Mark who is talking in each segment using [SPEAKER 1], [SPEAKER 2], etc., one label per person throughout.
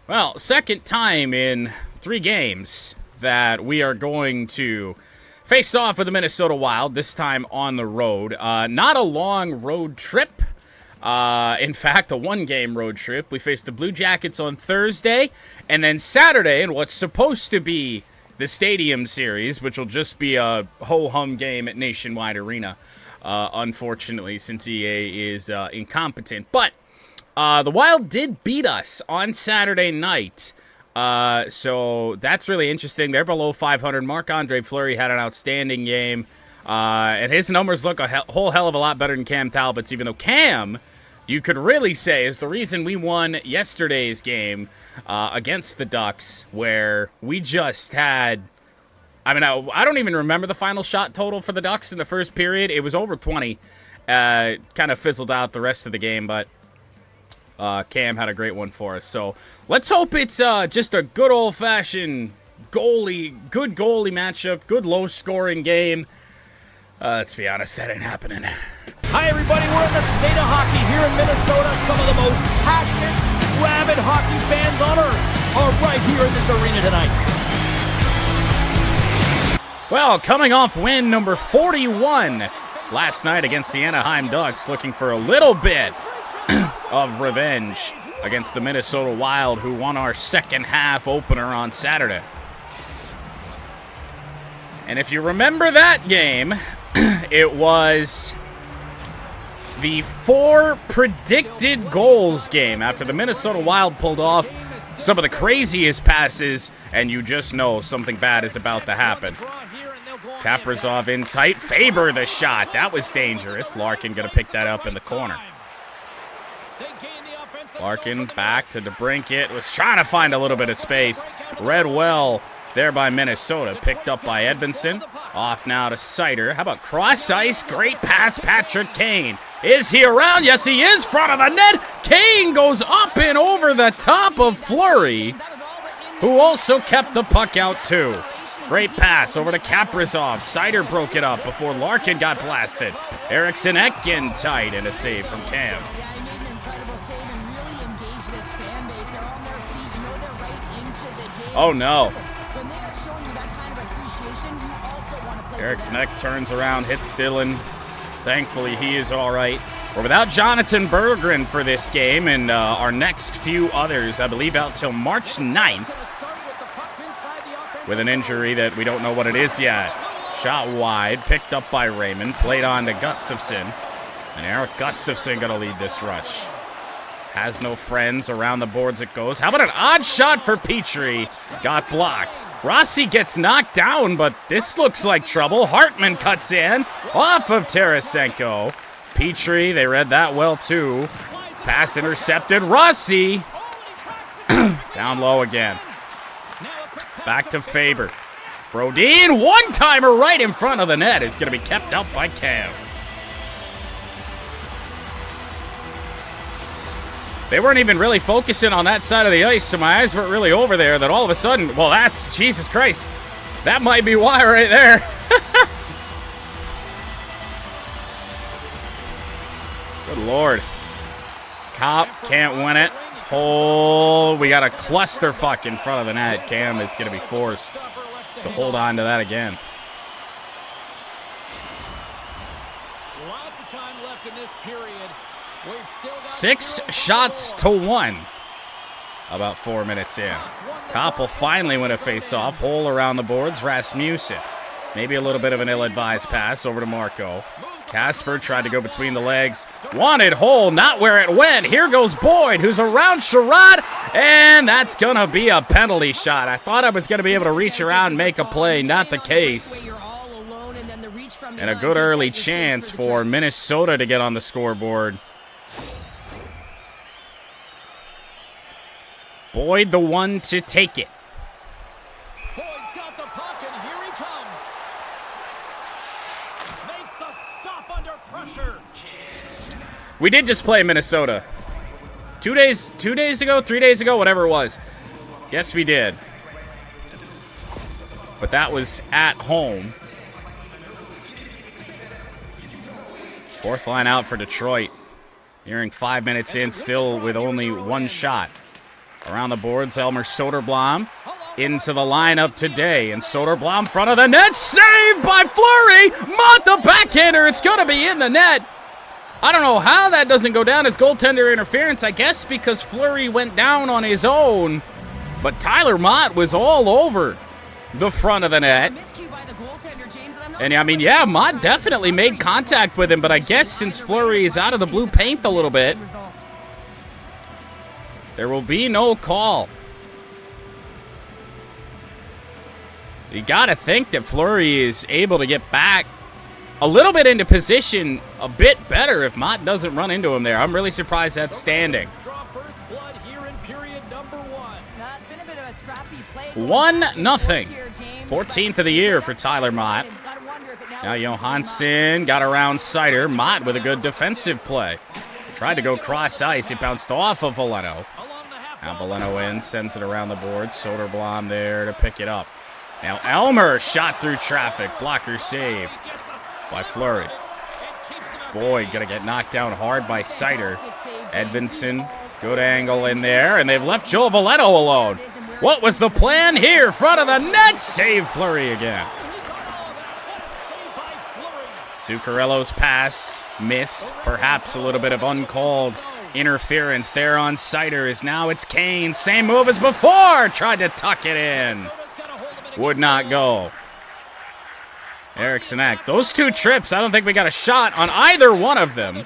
[SPEAKER 1] Well, second time in 3 games that we are going to face off with the Minnesota Wild, this time on the road. Not a long road trip. In fact, a 1-game road trip. We faced the Blue Jackets on Thursday, and then Saturday in what's supposed to be the Stadium Series, which will just be a ho-hum game at Nationwide Arena, unfortunately, since EA is incompetent. But the Wild did beat us on Saturday night, so that's really interesting. They're below 500. Marc-André Fleury had an outstanding game, and his numbers look a whole hell of a lot better than Cam Talbot's, even though Cam, you could really say, is the reason we won yesterday's game against the Ducks, where we just had... I mean, I don't even remember the final shot total for the Ducks in the first period. It was over 20. Kind of fizzled out the rest of the game, but Cam had a great one for us. So let's hope it's just a good old-fashioned good goalie matchup, good low-scoring game. Let's be honest, that ain't happening.
[SPEAKER 2] Hi, everybody. We're in the state of hockey here in Minnesota. Some of the most passionate, rabid hockey fans on earth are right here in this arena tonight.
[SPEAKER 1] Well, coming off win number 41 last night against the Anaheim Ducks, looking for a little bit of revenge against the Minnesota Wild, who won our second half opener on Saturday. And if you remember that game, it was the 4 predicted goals game after the Minnesota Wild pulled off some of the craziest passes, and you just know something bad is about to happen. Kaprizov in tight. Faber the shot. That was dangerous. Larkin going to pick that up in the corner. Larkin back to DeBrincat. Was trying to find a little bit of space. Read well there by Minnesota. Picked up by Edmondson. Off now to Sider. How about cross ice? Great pass, Patrick Kane. Is he around? Yes, he is. Front of the net. Kane goes up and over the top of Fleury, who also kept the puck out too. Great pass over to Kaprizov. Sider broke it up before Larkin got blasted. Eriksson Ek tight, and a save from Cam. Oh no. Eriksson Ek turns around, hits Dillon. Thankfully, he is all right. We're without Jonathan Berggren for this game, and our next few others, I believe, out till March 9th. With an injury that we don't know what it is yet. Shot wide, picked up by Raymond, played on to Gustafsson. And Eric Gustafsson going to lead this rush. Has no friends, around the boards it goes. How about an odd shot for Petrie? Got blocked. Rossi gets knocked down, but this looks like trouble. Hartman cuts in, off of Tarasenko. Petrie, they read that well too. Pass intercepted. Rossi down low again. Back to Faber. Brodin, one-timer right in front of the net, is going to be kept up by Cam. They weren't even really focusing on that side of the ice, so my eyes weren't really over there, that all of a sudden, well, that's, Jesus Christ, that might be why right there. Good Lord. Cop can't win it. Hold. We got a clusterfuck in front of the net. Cam is going to be forced to hold on to that again.
[SPEAKER 2] Lots of time left in this period.
[SPEAKER 1] 6 shots to 1. About 4 minutes in. Cop will finally win a face-off. Hole around the boards. Rasmussen. Maybe a little bit of an ill-advised pass over to Marco. Kasper tried to go between the legs. Wanted Hole, not where it went. Here goes Boyd, who's around Sherrod, and that's going to be a penalty shot. I thought I was going to be able to reach around and make a play. Not the case. And a good early chance for Minnesota to get on the scoreboard. Boyd the one to take it.
[SPEAKER 2] Boyd's got the puck, and here he comes. Makes the stop under pressure.
[SPEAKER 1] We did just play Minnesota. 2 days ago, 3 days ago, whatever it was. Yes, we did. But that was at home. Fourth line out for Detroit. Nearing 5 minutes in, still with only 1 shot Around the boards, Elmer Soderblom into the lineup today. And Soderblom front of the net. Saved by Fleury. Mott the backhander. It's going to be in the net. I don't know how that doesn't go down as goaltender interference. I guess because Fleury went down on his own. But Tyler Mott was all over the front of the net. And I mean, yeah, Mott definitely made contact with him. But I guess since Fleury is out of the blue paint a little bit, there will be no call. You got to think that Fleury is able to get back a little bit into position a bit better if Mott doesn't run into him there. I'm really surprised that's standing. 1-0. 14th of the year for Tyler Mott. Now Johansson got around Sider. Mott with a good defensive play. Tried to go cross ice. It bounced off of Valeno. Now Valeno in, sends it around the board. Soderblom there to pick it up. Now Elmer shot through traffic. Blocker save by Fleury. Boy, gonna get knocked down hard by Sider. Edvinson, good angle in there, and they've left Joel Valeno alone. What was the plan here? Front of the net, save Fleury again. Zuccarello's pass missed. Perhaps a little bit of uncalled interference there on Sider. Is now it's Kane. Same move as before. Tried to tuck it in. Would not go. Eriksson Ek. Those two trips, I don't think we got a shot on either one of them.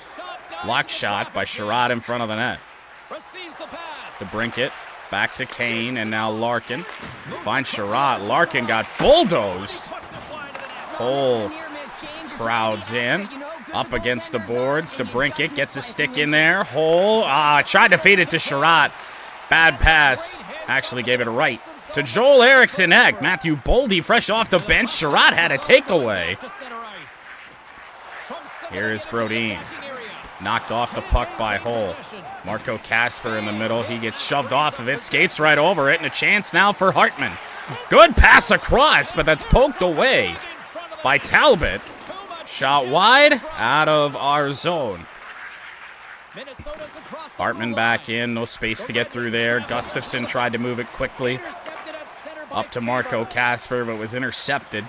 [SPEAKER 1] Blocked shot by Sherrod in front of the net. To Brinkett. Back to Kane, and now Larkin. Finds Sherrod. Larkin got bulldozed. Whole crowds in. Up against the boards. To Brinkett. Gets a stick in there. Hole. Tried to feed it to Sherrod. Bad pass. Actually gave it right to Joel Eriksson Ek. Matthew Boldy fresh off the bench. Sherrod had a takeaway. Here is Brodin. Knocked off the puck by Hull. Marco Kasper in the middle. He gets shoved off of it. Skates right over it. And a chance now for Hartman. Good pass across, but that's poked away by Talbot. Shot wide out of our zone. Hartman back in. No space to get through there. Gustafsson tried to move it quickly. Up to Marco Kasper, but was intercepted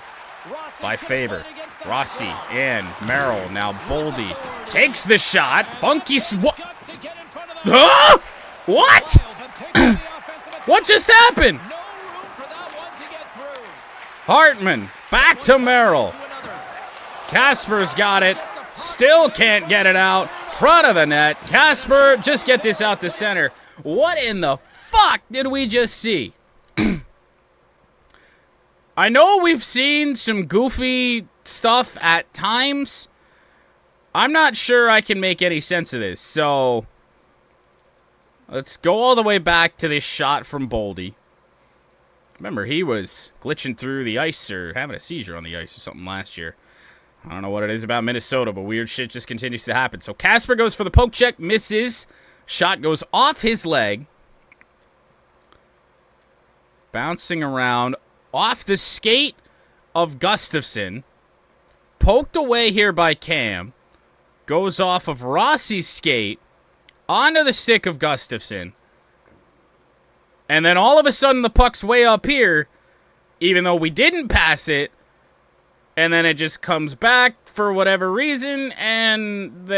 [SPEAKER 1] by Faber. Rossi in. Merrill. Now Boldy takes the shot. Funky what? What? What just happened? Hartman back to Merrill. Kasper's got it. Still can't get it out. Front of the net. Kasper, just get this out to center. What in the fuck did we just see? I know we've seen some goofy stuff at times. I'm not sure I can make any sense of this. So, let's go all the way back to this shot from Boldy. Remember, he was glitching through the ice or having a seizure on the ice or something last year. I don't know what it is about Minnesota, but weird shit just continues to happen. So, Kasper goes for the poke check, misses. Shot goes off his leg. Bouncing around. Off the skate of Gustafsson. Poked away here by Cam. Goes off of Rossi's skate. Onto the stick of Gustafsson. And then all of a sudden the puck's way up here. Even though we didn't pass it. And then it just comes back for whatever reason. And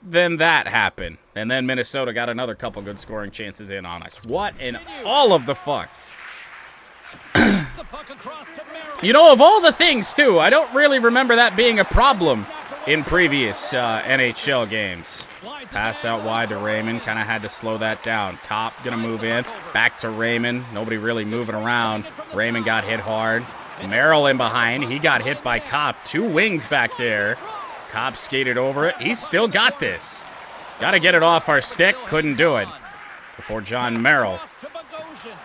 [SPEAKER 1] then that happened. And then Minnesota got another couple good scoring chances in on us. What in all of the fuck? You know, of all the things, too, I don't really remember that being a problem in previous NHL games. Pass out wide to Raymond. Kind of had to slow that down. Kopp going to move in. Back to Raymond. Nobody really moving around. Raymond got hit hard. Merrill in behind. He got hit by Kopp. Two wings back there. Kopp skated over it. He's still got this. Got to get it off our stick. Couldn't do it before John Merrill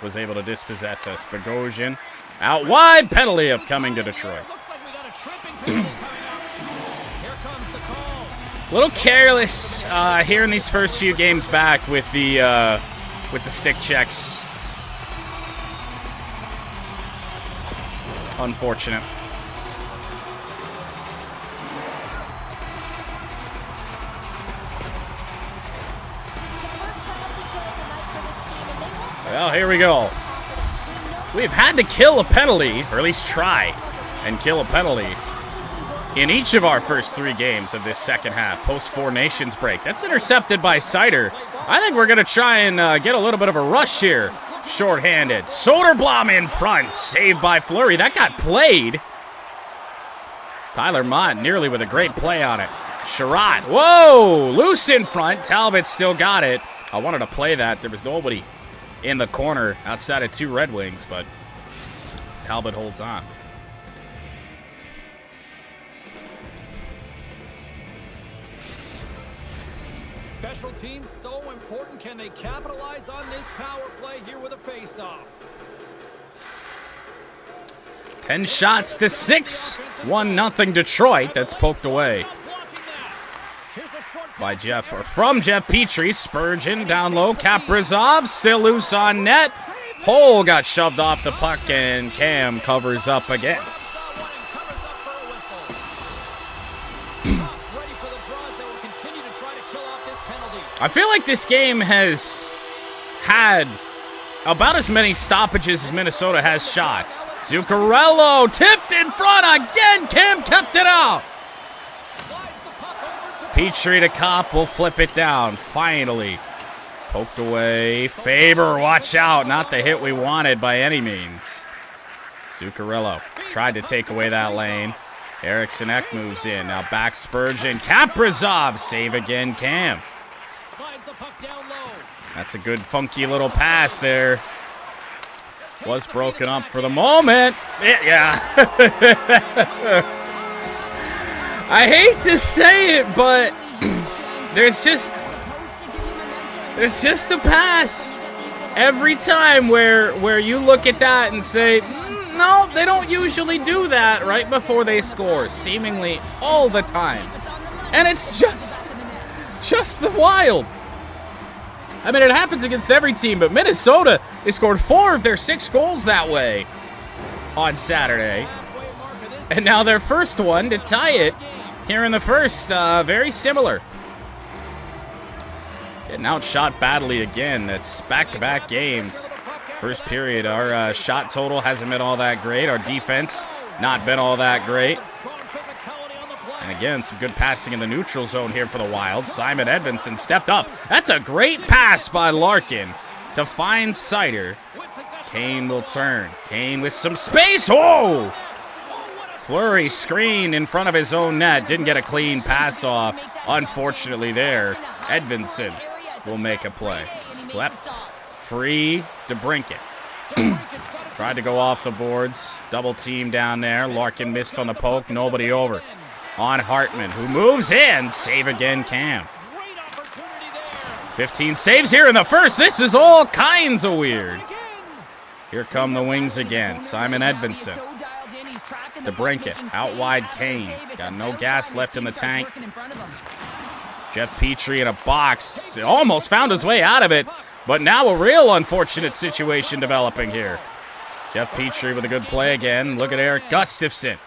[SPEAKER 1] was able to dispossess us. Bogosian out wide. Penalty upcoming to Detroit. A little careless here in these first few games back with the stick checks. Unfortunate. Well, here we go. We've had to kill a penalty, or at least try and kill a penalty, in each of our first 3 games of this second half, post 4 Nations break. That's intercepted by Sider. I think we're going to try and get a little bit of a rush here. Shorthanded. Soderblom in front. Saved by Fleury. That got played. Tyler Mott nearly with a great play on it. Sherratt. Whoa! Loose in front. Talbot still got it. I wanted to play that. There was nobody in the corner outside of 2 Red Wings, but Talbot holds on.
[SPEAKER 2] Special teams so important. Can they capitalize on this power play here with a face-off?
[SPEAKER 1] 10 shots to 6. 1-0 Detroit. That's poked away by Jeff, or from Jeff Petrie. Spurgeon down low. Kaprizov still loose on net. Hole got shoved off the puck, and Cam covers up again. I feel like this game has had about as many stoppages as Minnesota has shots. Zuccarello tipped in front again. Cam kept it out. Petrie to Kopp will flip it down. Finally. Poked away. Faber, watch out. Not the hit we wanted by any means. Zuccarello tried to take away that lane. Eriksson Ek moves in. Now back Spurgeon. Kaprizov. Save again, Cam. That's a good funky little pass there. Was broken up for the moment. Yeah. I hate to say it, but there's just a pass every time where you look at that and say, no, they don't usually do that right before they score, seemingly all the time. And it's just the Wild. I mean, it happens against every team, but Minnesota, they scored 4 of their 6 goals that way on Saturday. And now their first one to tie it here in the first, very similar. Getting outshot badly again. That's back-to-back games. First period, our shot total hasn't been all that great. Our defense, not been all that great. And again, some good passing in the neutral zone here for the Wild. Simon Edvinsson stepped up. That's a great pass by Larkin to find Sider. Kane will turn. Kane with some space. Oh! Fleury screen in front of his own net. Didn't get a clean pass off. Unfortunately there. Edvinsson will make a play. Slept free to Brinket. Tried to go off the boards. Double team down there. Larkin missed on the poke. Nobody over. On Hartman, who moves in. Save again, Cam. 15 saves here in the first. This is all kinds of weird. Here come the Wings again. Simon Edvinsson. To Brinket. Out wide, Kane. Got no gas left in the tank. Jeff Petrie in a box. Almost found his way out of it, but now a real unfortunate situation developing here. Jeff Petrie with a good play again. Look at Eric Gustafsson.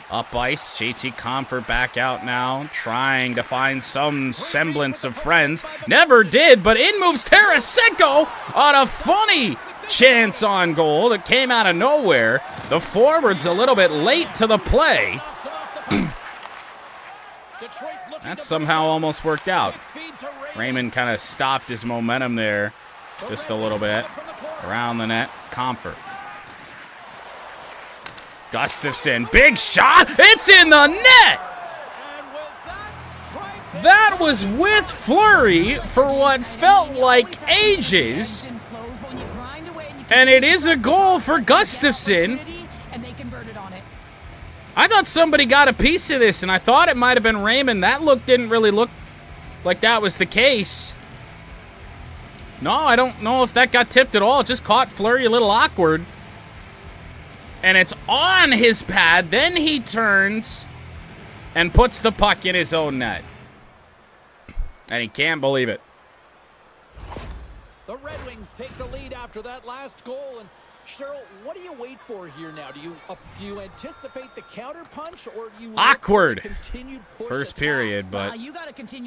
[SPEAKER 1] Up ice, JT Comfort back out now, trying to find some semblance of friends. Never did, but in moves Tarasenko on a funny chance on goal that came out of nowhere. The forward's a little bit late to the play. That somehow almost worked out. Raymond kind of stopped his momentum there just a little bit. Around the net, Comfort. Gustafsson, big shot. It's in the net. That was with Fleury for what felt like ages. And it is a goal for Gustafsson. I thought somebody got a piece of this, and I thought it might have been Raymond. That didn't really look like that was the case. No, I don't know if that got tipped at all. It just caught Fleury a little awkward. And it's on his pad. Then he turns and puts the puck in his own net. And he can't believe it.
[SPEAKER 2] The Red Wings take the lead after that last goal. And Cheryl, what do you wait for here now? Do you anticipate the counter punch, or do you
[SPEAKER 1] awkward first period, but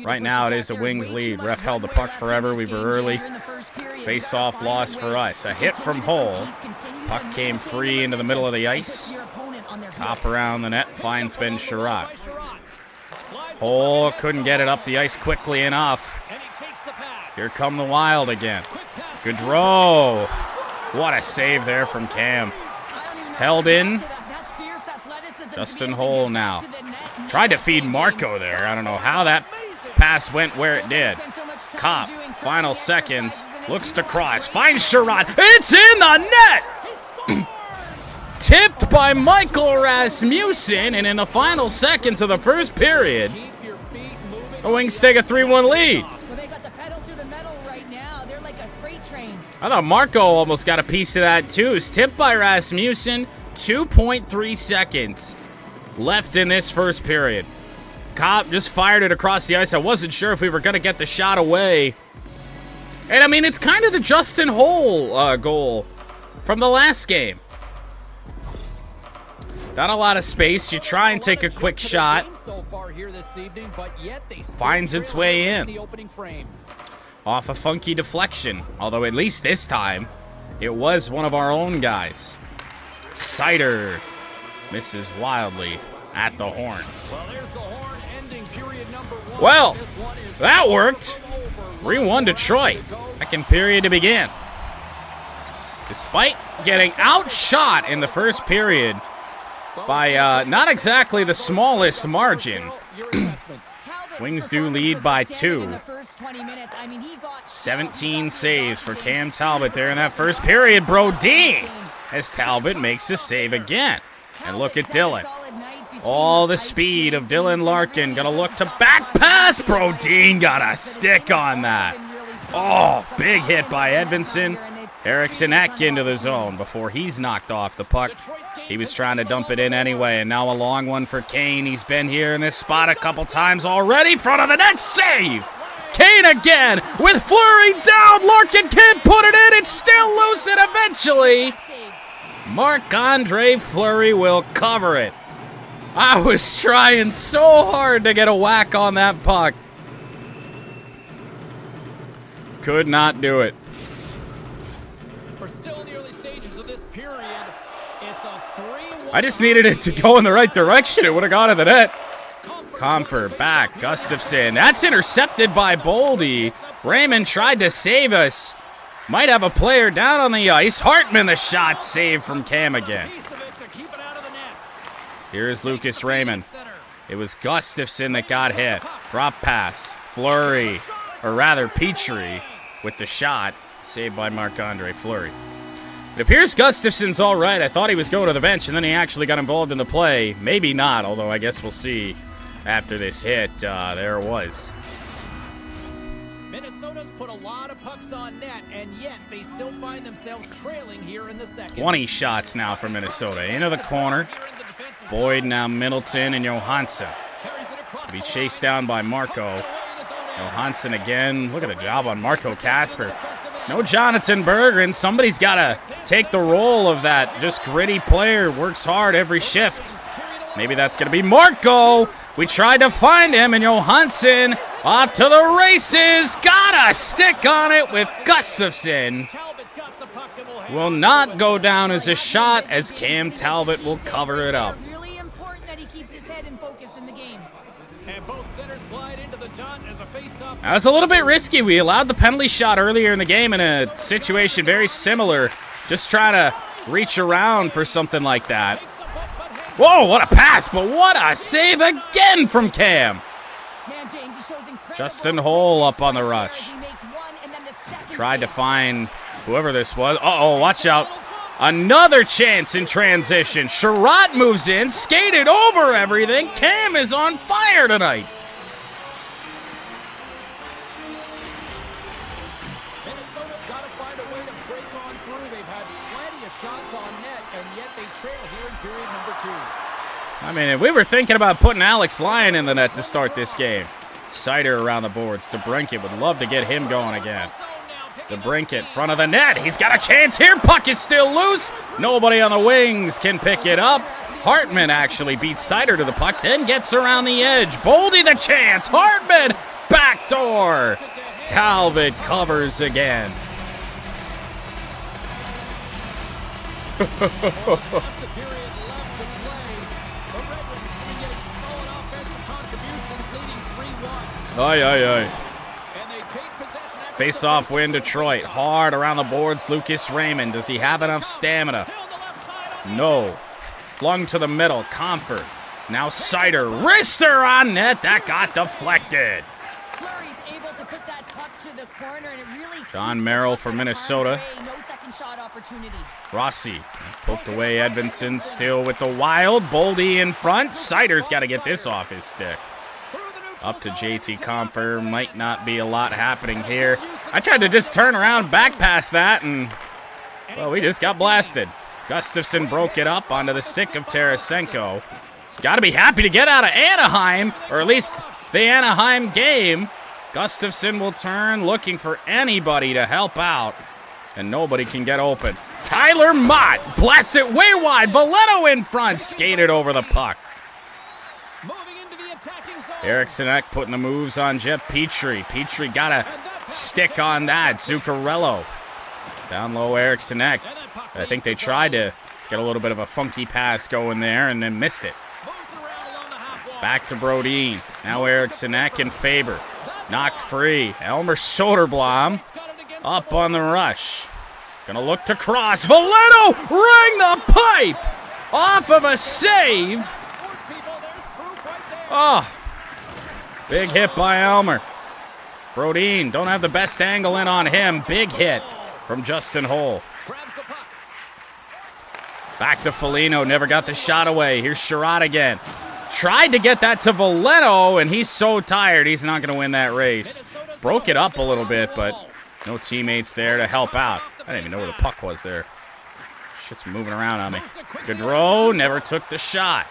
[SPEAKER 1] right now it is a Wings lead. Ref held the puck forever. We were early. Face-off loss for us. A hit from Hull. Puck came free into the middle of the ice. Top around the net, finds Ben Sherratt. Hull couldn't get it up the ice quickly enough. Here come the Wild again. Gaudreau. What a save there from Cam. Held in. Justin Hull now. Tried to feed Marco there. I don't know how that pass went where it did. Kopp, final seconds. Looks to cross. Finds Sherratt. It's in the net! Tipped by Michael Rasmussen, and in the final seconds of the first period, the Wings take a 3-1 lead. I thought Marco almost got a piece of that too. It's tipped by Rasmussen. 2.3 seconds left in this first period. Kopp just fired it across the ice. I wasn't sure if we were going to get the shot away. And I mean, it's kind of the Justin Hull goal from the last game. Not a lot of space. You try and take a quick shot. Finds its way in. Off a funky deflection. Although at least this time, it was one of our own guys. Sider misses wildly at the horn. Well, that worked. 3-1 Detroit. Second period to begin. Despite getting outshot in the first period by not exactly the smallest margin, Wings do lead by 2. 17 saves for Cam Talbot there in that first period. Brodin, as Talbot makes the save again. And look at Dylan. All the speed of Dylan Larkin. Gonna look to back pass. Brodin got a stick on that. Oh, big hit by Edvinsson. Eriksson Ek into the zone before he's knocked off the puck. He was trying to dump it in anyway, and now a long one for Kane. He's been here in this spot a couple times already. Front of the net, save! Kane again with Fleury down. Larkin can't put it in. It's still loose, and eventually Marc-André Fleury will cover it. I was trying so hard to get a whack on that puck. Could not do it.
[SPEAKER 2] We're still in the early stages of this period. It's a 3-1.
[SPEAKER 1] I just needed it to go in the right direction. It would have gone to the net. Comfort back. Gustafson. That's intercepted by Boldy. Raymond tried to save us. Might have a player down on the ice. Hartman, the shot saved from Cam again. Here's Lucas Raymond. It was Gustafson that got hit. Drop pass. Fleury, or rather Petrie, with the shot. Saved by Marc-André Fleury. It appears Gustafson's all right. I thought he was going to the bench, and then he actually got involved in the play. Maybe not, although I guess we'll see after this hit. There it was.
[SPEAKER 2] Minnesota's put a lot of pucks on net, and yet they still find themselves trailing here in the second.
[SPEAKER 1] 20 shots now for Minnesota. Into the corner. Boyd, now Middleton, and Johansson. To be chased down by Marco. Johansson again. Look at the job on Marco Kasper. No Jonathan Berggren. Somebody's got to take the role of that just gritty player. Works hard every shift. Maybe that's going to be Marco. We tried to find him, and Johansson off to the races. Got a stick on it with Gustafson. Will not go down as a shot, as Cam Talbot will cover it up.
[SPEAKER 3] Really important that he keeps his head in focus in the game.
[SPEAKER 2] And both centers glide into the dot as a face-off.
[SPEAKER 1] That was a little bit risky. We allowed the penalty shot earlier in the game in a situation very similar. Just trying to reach around for something like that. Whoa, what a pass, but what a save again from Cam. Justin Hull up on the rush. Tried to find whoever this was. Uh-oh, watch out. Another chance in transition. Sherratt moves in, skated over everything. Cam is on fire tonight.
[SPEAKER 2] Minnesota's got to find a way to break on through. They've had plenty of shots on net, and yet they trail here in period number 2.
[SPEAKER 1] I mean, we were thinking about putting Alex Lyon in the net to start this game. Sider around the boards. DeBrincat would love to get him going again. DeBrincat, front of the net. He's got a chance here. Puck is still loose. Nobody on the wings can pick it up. Hartman actually beats Sider to the puck, then gets around the edge. Boldy the chance. Hartman, backdoor. Talbot covers again. Aye, aye, aye. Face-off win, Detroit. Hard around the boards, Lucas Raymond. Does he have enough stamina? No. Flung to the middle, Comfort. Now Sider, wrister on net. That got deflected.
[SPEAKER 3] Fleury's able to put that puck to the corner, and it really
[SPEAKER 1] John Merrill for Minnesota.
[SPEAKER 3] no second shot opportunity.
[SPEAKER 1] Rossi poked away. Edvinsson still with the Wild. Boldy in front. Sider's got to get this off his stick. Up to JT Compher. Might not be a lot happening here. I tried to just turn around, back past that, and, well, we just got blasted. Gustafson broke it up onto the stick of Tarasenko. He's got to be happy to get out of Anaheim, or at least the Anaheim game. Gustafson will turn, looking for anybody to help out, and nobody can get open. Tyler Mott blasts it way wide. Valeno in front, skated over the puck. Eriksson putting the moves on Jeff Petrie. Petrie got a stick on that. Zuccarello. Down low, Eriksson. I think they tried to get a little bit of a funky pass going there and then missed it. Back to Brodin. Now Eriksson and Faber. Knocked free. Elmer Soderblom up on the rush. Gonna look to cross. Valeno ring the pipe off of a save. Oh. Big hit by Elmer. Brodin, don't have the best angle in on him. Big hit from Justin Holl. Back to Foligno, never got the shot away. Here's Sherrod again. Tried to get that to Valeno, and he's so tired he's not going to win that race. Broke it up a little bit, but no teammates there to help out. I didn't even know where the puck was there. Shit's moving around on me. Gaudreau never took the shot.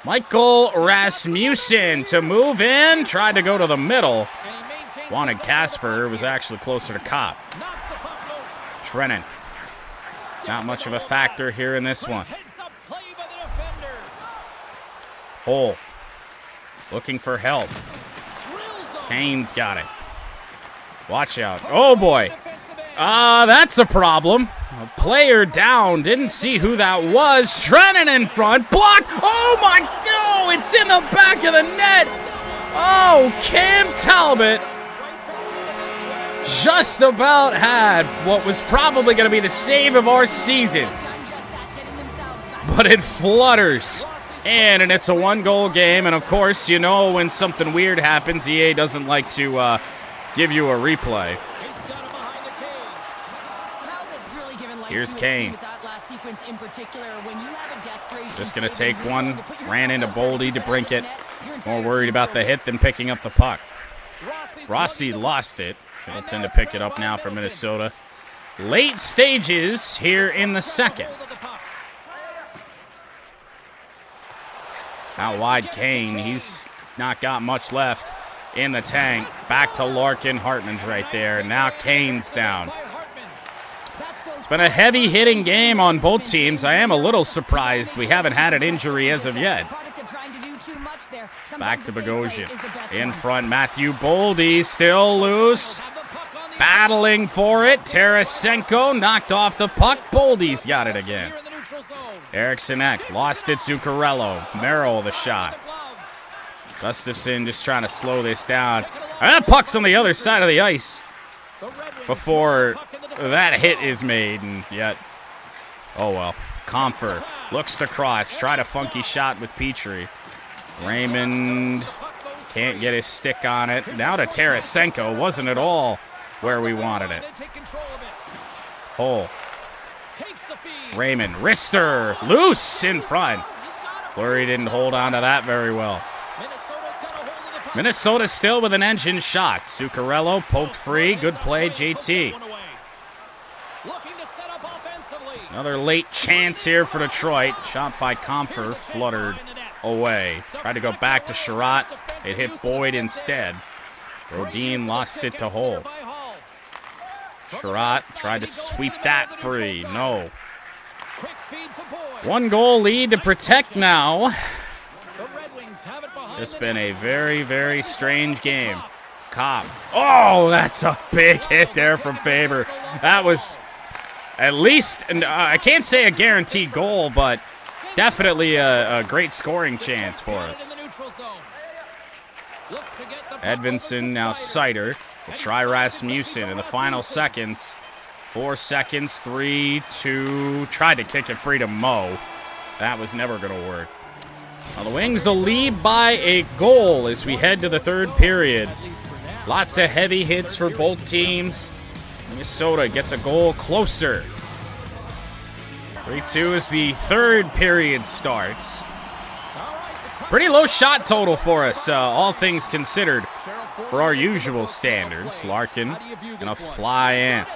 [SPEAKER 1] Michael Rasmussen to move in. Tried to go to the middle. Wanted Casper. Was actually closer to Kopp. Trennan. Not much of a factor here in this one. Hole. Looking for help. Kane's got it. Watch out. Oh, boy. That's a problem. A player down. Didn't see who that was. Trennan in front. Blocked. Oh, my God. It's in the back of the net. Oh, Cam Talbot just about had what was probably going to be the save of our season. But it flutters in, and it's a one-goal game. And, of course, you know when something weird happens, EA doesn't like to give you a replay. Here's Kane. Just going to take one. Ran into Boldy to brink it. More worried about the hit than picking up the puck. Rossi lost it. They'll tend to pick it up now for Minnesota. Late stages here in the second. Out wide, Kane. He's not got much left in the tank. Back to Larkin. Hartman's right there. Now Kane's down. It's been a heavy-hitting game on both teams. I am a little surprised we haven't had an injury as of yet. Back to Bogosian. In front, Matthew Boldy still loose. Battling for it. Tarasenko knocked off the puck. Boldy's got it again. Eriksson lost it. Zuccarello. Merrill the shot. Gustafson just trying to slow this down. And that puck's on the other side of the ice before that hit is made, and yet, oh well. Comfort looks to cross. Tried a funky shot with Petrie. Raymond can't get his stick on it. Now to Tarasenko. Wasn't at all where we wanted it. Hole. Raymond. Wrister. Loose in front. Fleury didn't hold on to that very well. Minnesota still with an engine shot. Zuccarello poked free. Good play, JT. Another late chance here for Detroit. Shot by Comfer, fluttered away. Tried to go back to Sherratt. It hit Boyd instead. Brodin lost it to Hull. Sherratt tried to sweep that free. No. One goal lead to protect now. It's been a very, very strange game. Kopp. Oh, that's a big hit there from Faber. That was at least, and I can't say a guaranteed goal, but definitely a great scoring chance for us. Edvinsson, now Sider. Will try Rasmussen in the final seconds. 4 seconds, 3, 2. Tried to kick it free to Mo. That was never going to work. Well, the Wings will lead by a goal as we head to the third period. Lots of heavy hits for both teams. Minnesota gets a goal closer. 3-2 as the third period starts. Pretty low shot total for us, all things considered, for our usual standards. Larkin gonna fly in.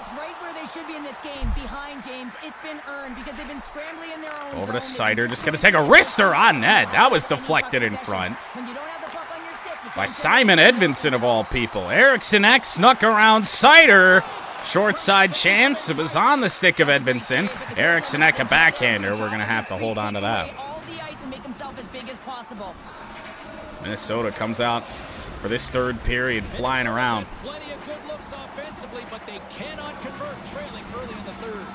[SPEAKER 1] Over to Sider, just gonna take a wrister on net. That was deflected in front by Simon Edvinsson of all people. Eriksson Ek snuck around Sider. Short side chance. It was on the stick of Edvinsson. Eriksson Ek, a backhander. We're gonna have to hold on to that. Minnesota comes out for this third period, flying around.
[SPEAKER 2] Plenty of good looks offensively, but they cannot convert, trailing early in the third.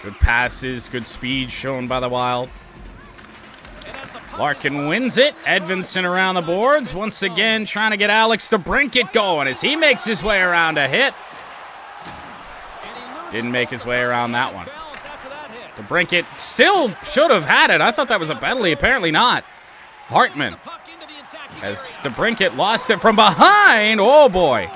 [SPEAKER 1] Good passes, good speed shown by the Wild. Larkin wins it. Edvinsson around the boards. Once again, trying to get Alex DeBrincat going as he makes his way around a hit. Didn't make his way around that one. DeBrincat still should have had it. I thought that was a penalty. Apparently not. Hartman, as DeBrincat lost it from behind. Oh, boy.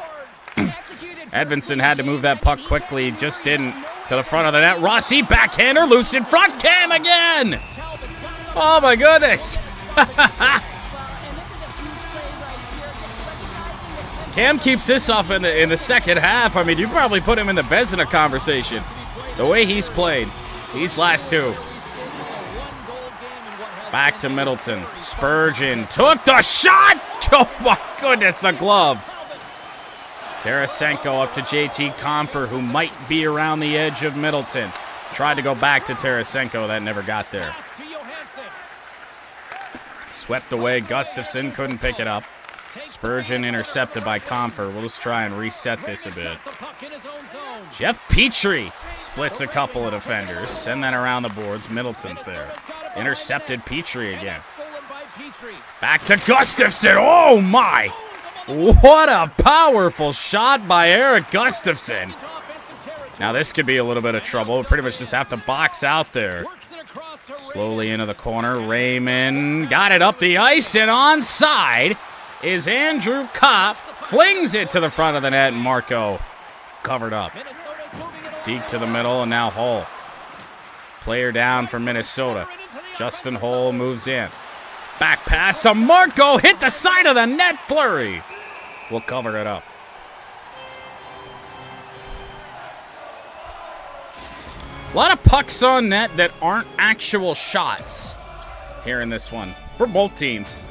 [SPEAKER 1] Edvinsson had to move that puck quickly. Just didn't. To the front of the net. Rossi, backhander, loose in front. Cam again. Oh, my goodness. Cam keeps this off in the second half. I mean, you probably put him in the Vezina conversation. The way he's played these last two. Back to Middleton. Spurgeon took the shot. Oh, my goodness, the glove. Tarasenko up to JT Compher, who might be around the edge of Middleton. Tried to go back to Tarasenko. That never got there. Swept away. Gustafsson couldn't pick it up. Spurgeon intercepted by Compher. We'll just try and reset this a bit. Jeff Petrie splits a couple of defenders. Send that around the boards. Middleton's there. Intercepted Petrie again. Back to Gustafsson. Oh, my. What a powerful shot by Eric Gustafsson. Now this could be a little bit of trouble. We'll pretty much just have to box out there. Slowly into the corner. Raymond got it up the ice, and onside is Andrew Kopp. Flings it to the front of the net, and Marco covered up. Deke to the middle, and now Hull. Player down for Minnesota. Justin Hull moves in. Back pass to Marco. Hit the side of the net. Fleury will cover it up. A lot of pucks on net that aren't actual shots here in this one for both teams.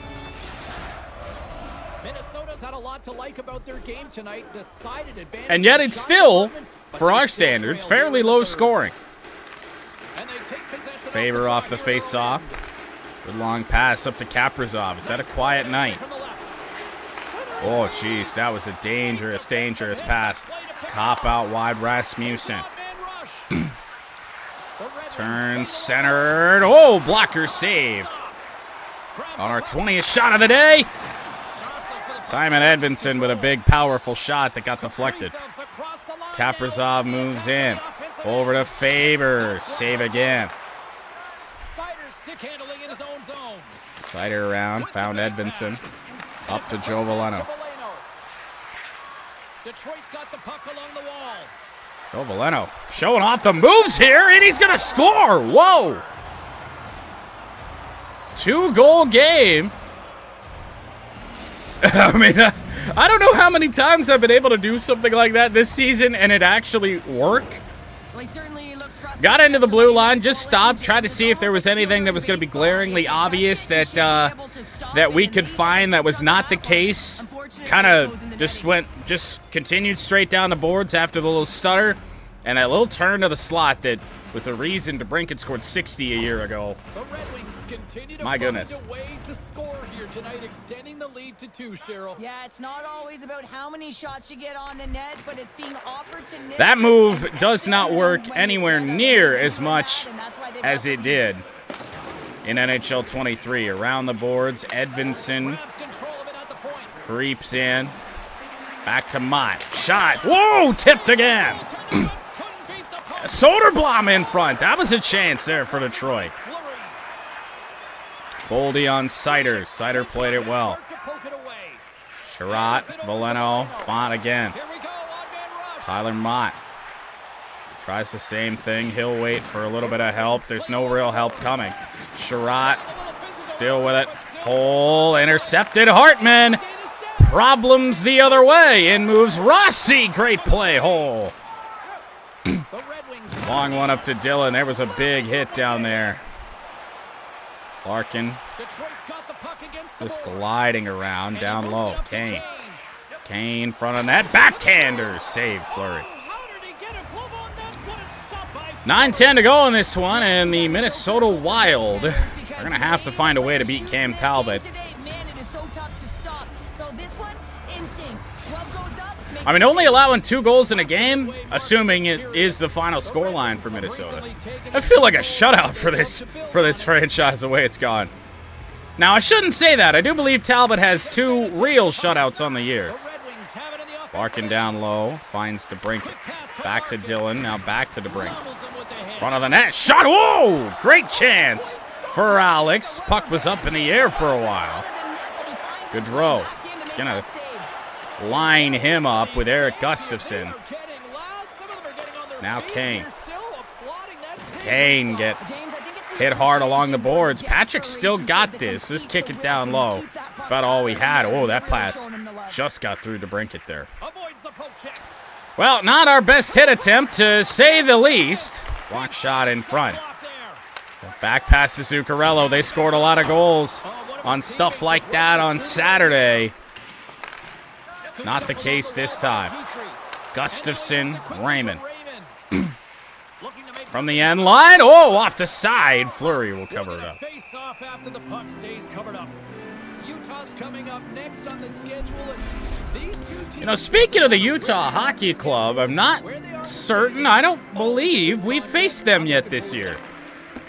[SPEAKER 2] Minnesota's had a lot to like about their game tonight. Decided advantage.
[SPEAKER 1] And yet it's still, for our standards, fairly low scoring. Favor off the face-off. Good long pass up to Kaprizov. Is that a quiet night? Oh, jeez, that was a dangerous, dangerous pass. Cop out wide, Rasmussen. Turn centered. Oh, blocker save. On our 20th shot of the day. Simon Edvinsson with a big, powerful shot that got deflected. Kaprizov moves in. Over to Faber. Save again. Sider around. Found Edvinsson. Up to Joe Veleno.
[SPEAKER 2] Detroit's got the puck along the wall.
[SPEAKER 1] Joe Veleno showing off the moves here, and he's going to score. Whoa. 2-goal game. I mean, I don't know how many times I've been able to do something like that this season and it actually work. Got into the blue line, just stopped, tried to see if there was anything that was going to be glaringly obvious that that we could find that was not the case. Kind of just continued straight down the boards after the little stutter and that little turn to the slot that was a reason DeBrincat scored 60 a year ago. My goodness.
[SPEAKER 2] To score here tonight, extending the lead to 2, Cheryl.
[SPEAKER 3] Yeah, it's not always about how many shots you get on the net, but it's being opportunistic.
[SPEAKER 1] That move does not work anywhere near as much as it did in NHL 23. Around the boards, Edvinsson creeps in. Back to Mott. Shot. Whoa! Tipped again. Soderblom in front. That was a chance there for Detroit. Boldy on Sider. Sider played it well. Sherratt, Valeno, Mott again. Tyler Mott tries the same thing. He'll wait for a little bit of help. There's no real help coming. Sherratt still with it. Hole intercepted. Hartman. Problems the other way. In moves Rossi. Great play. Hole. Long one up to Dillon. There was a big hit down there. Larkin just gliding around down low. Kane. Kane front of net. Backhander. Save Fleury. 9:10 to go in this one, and the Minnesota Wild are going to have to find a way to beat Cam Talbot. I mean, only allowing 2 goals in a game, assuming it is the final scoreline for Minnesota. I feel like a shutout for this franchise the way it's gone. Now, I shouldn't say that. I do believe Talbot has 2 real shutouts on the year. Larkin down low, finds DeBrincat. Back to Dillon, now back to DeBrincat. Front of the net, shot, whoa! Great chance for Alex. Puck was up in the air for a while. Gaudreau. He's gonna line him up with Eric Gustafsson. Now Kane. Kane get hit hard along the boards. Patrick still got this. Just kick it down low. About all we had. Oh, that pass just got through DeBrincat there. Well, not our best hit attempt, to say the least. Block shot in front. Back pass to Zuccarello. They scored a lot of goals on stuff like that on Saturday. Not the case this time. Gustafsson, Raymond. From the end line. Oh, off the side. Fleury will cover it up.
[SPEAKER 2] Face off after the puck stays covered up. Utah's coming up next on the schedule. These 2 teams,
[SPEAKER 1] you know, speaking of the Utah Hockey Club, I'm not certain. I don't believe we've faced them yet this year.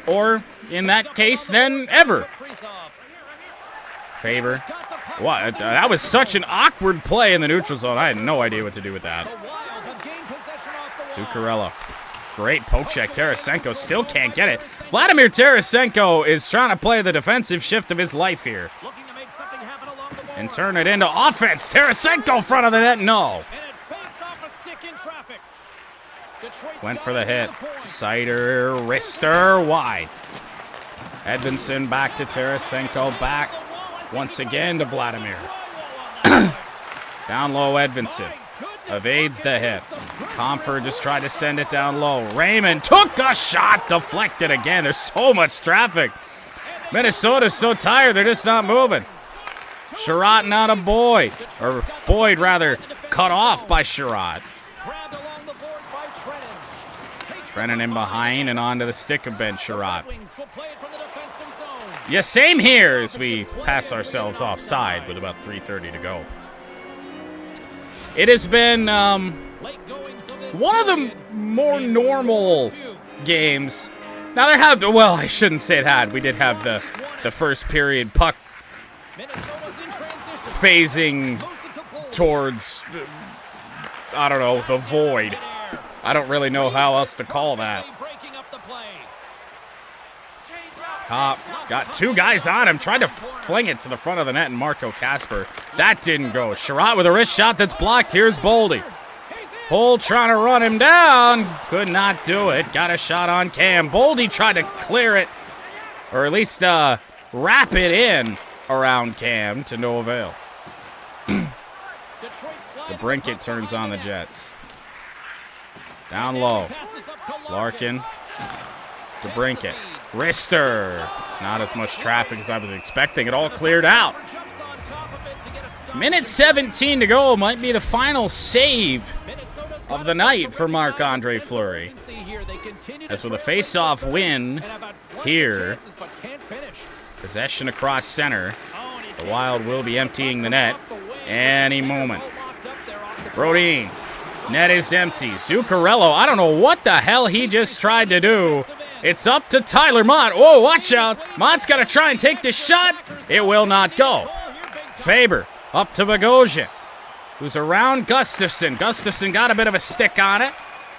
[SPEAKER 1] Or, in that case, then ever. Faber. What? That was such an awkward play in the neutral zone. I had no idea what to do with that. Zuccarello. Great poke check. Tarasenko still can't get it. Vladimir Tarasenko is trying to play the defensive shift of his life here. And turn it into offense. Tarasenko front of the net. No. Went for the hit. Sider, wrister, wide. Edvinsson back to Tarasenko. Back once again to Vladimir. Down low, Edvinsson. Evades the hit. Comfort just tried to send it down low. Raymond took a shot. Deflected again. There's so much traffic. Minnesota's so tired, they're just not moving. Sherratt not a Boyd. Or Boyd, rather, cut off by Sherratt. Trennan in behind and onto the stick of Ben Sherratt. Yeah, same here as we pass ourselves offside with about 3:30 to go. It has been one of the more normal games. Now there have, well, I shouldn't say that. We did have the first period puck phasing towards, I don't know, the void. I don't really know how else to call that. Cop got 2 guys on him, tried to fling it to the front of the net, and Marco Kasper. That didn't go. Sherratt with a wrist shot that's blocked. Here's Boldy. Hole trying to run him down. Could not do it. Got a shot on Cam. Boldy tried to clear it, or at least wrap it in around Cam, to no avail. DeBrincat turns on the Jets. Down low. Larkin. DeBrincat. Wrister. Not as much traffic as I was expecting. It all cleared out. Minute 17 to go. Might be the final save of the night for Marc-André Fleury. As with a face-off win here Possession across center. The Wild will be emptying the net any moment. Brodin. Net is empty. Zuccarello, I don't know what the hell he just tried to do. It's up to Tyler Mott. Whoa, watch out. Mott's got to try and take this shot. It will not go. Faber up to Bogosian, who's around Gustafsson. Gustafsson got a bit of a stick on it.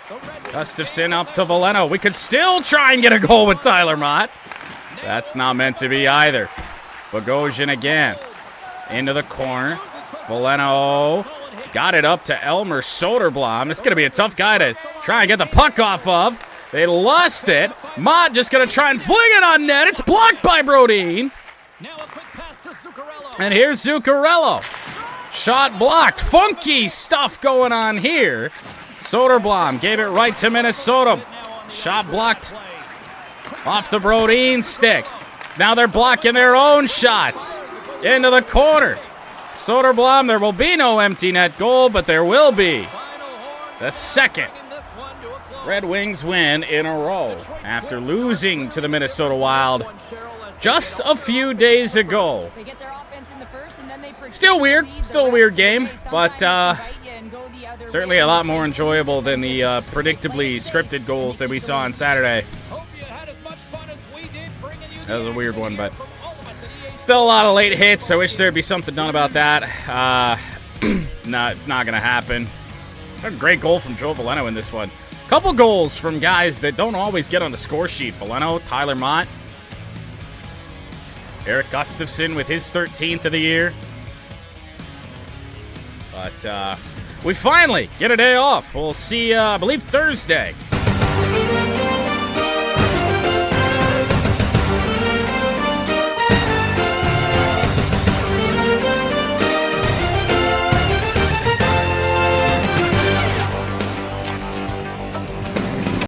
[SPEAKER 1] Gustafsson up to Veleno. We could still try and get a goal with Tyler Mott. That's not meant to be either. Bogosian again. Into the corner. Veleno got it up to Elmer Soderblom. It's going to be a tough guy to try and get the puck off of. They lost it. Mott just going to try and fling it on net. It's blocked by Brodin. And here's Zuccarello. Shot blocked. Funky stuff going on here. Soderblom gave it right to Minnesota. Shot blocked off the Brodin stick. Now they're blocking their own shots. Into the corner. Soderblom, there will be no empty net goal, but there will be the second Red Wings win in a row after losing to the Minnesota Wild just a few days ago. Still weird, still a weird game, but certainly a lot more enjoyable than the predictably scripted goals that we saw on Saturday. That was a weird one, but still a lot of late hits. I wish there'd be something done about that. Not gonna happen. A great goal from Joe Veleno in this one. Couple goals from guys that don't always get on the score sheet. Veleno, Tyler Mott, Eric Gustafsson with his 13th of the year. But we finally get a day off. We'll see, I believe, Thursday